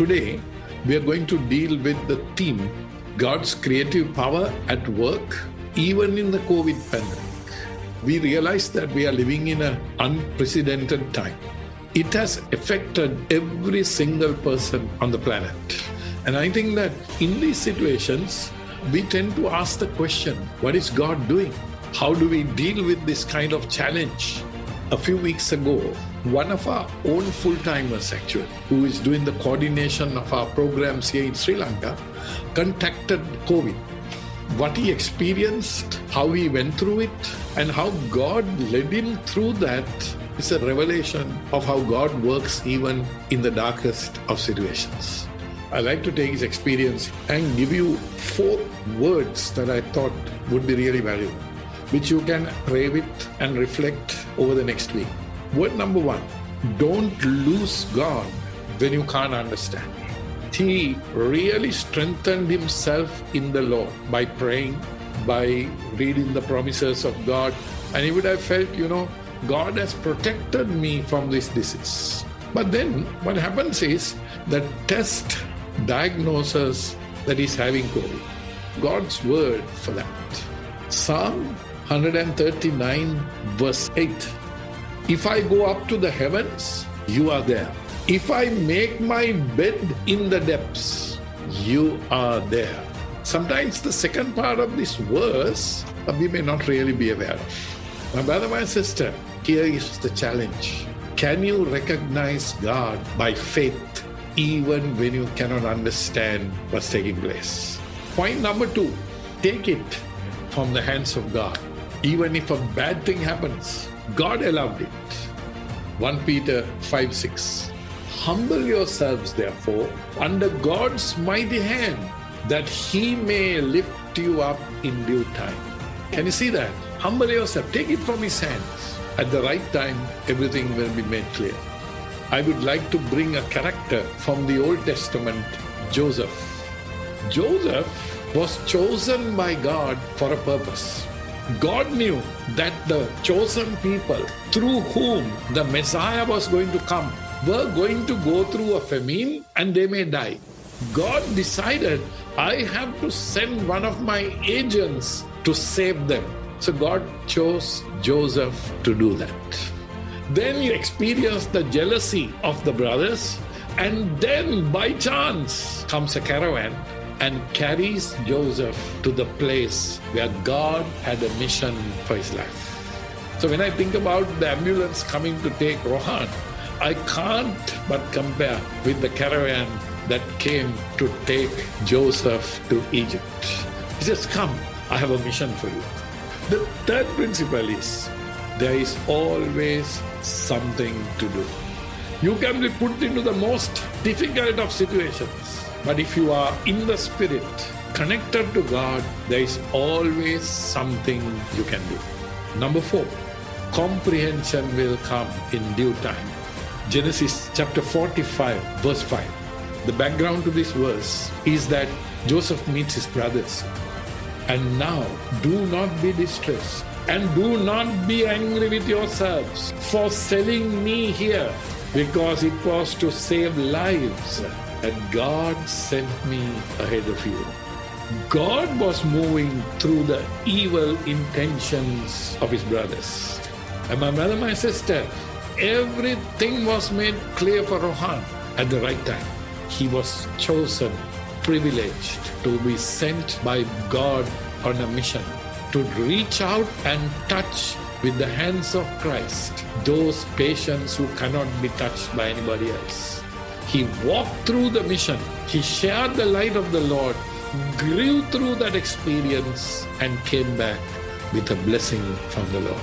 today we are going to deal with the theme God's creative power at work, even in the COVID pandemic. We realize that we are living in an unprecedented time. It has affected every single person on the planet. And I think that in these situations, we tend to ask the question, what is God doing? How do we deal with this kind of challenge? A few weeks ago, one of our own full-timers actually, who is doing the coordination of our programs here in Sri Lanka, contacted COVID. What he experienced, how he went through it, and how God led him through that is a revelation of how God works even in the darkest of situations. I like to take his experience and give you 4 words that I thought would be really valuable, which you can pray with and reflect over the next week. Word number 1, don't lose God when you can't understand. He really strengthened himself in the Lord by praying, by reading the promises of God, and he would have felt, God has protected me from this disease. But then what happens is the test diagnoses that he's having COVID. God's word for that. Psalm 139 verse 8. If I go up to the heavens, you are there. If I make my bed in the depths, you are there. Sometimes the second part of this verse, we may not really be aware of. My brother, my sister, here is the challenge. Can you recognize God by faith even when you cannot understand what's taking place? Point number 2, take it from the hands of God. Even if a bad thing happens, God allowed it. 1 Peter 5:6. Humble yourselves, therefore, under God's mighty hand, that he may lift you up in due time. Can you see that? Humble yourself. Take it from his hands. At the right time, everything will be made clear. I would like to bring a character from the Old Testament, Joseph. Joseph was chosen by God for a purpose. God knew that the chosen people through whom the Messiah was going to come were going to go through a famine and they may die. God decided, I have to send one of my agents to save them. So God chose Joseph to do that. Then he experienced the jealousy of the brothers, and then by chance comes a caravan and carries Joseph to the place where God had a mission for his life. So when I think about the ambulance coming to take Rohan, I can't but compare with the caravan that came to take Joseph to Egypt. He says, come, I have a mission for you. The third principle is, there is always something to do. You can be put into the most difficult of situations, but if you are in the Spirit, connected to God, there is always something you can do. Number 4, comprehension will come in due time. Genesis chapter 45, verse 5. The background to this verse is that Joseph meets his brothers. And now, do not be distressed and do not be angry with yourselves for selling me here, because it was to save lives that God sent me ahead of you. God was moving through the evil intentions of his brothers. And my brother, my sister, everything was made clear for Rohan at the right time. He was chosen, privileged to be sent by God on a mission to reach out and touch with the hands of Christ those patients who cannot be touched by anybody else. He walked through the mission. He shared the light of the Lord, grew through that experience, and came back with a blessing from the Lord.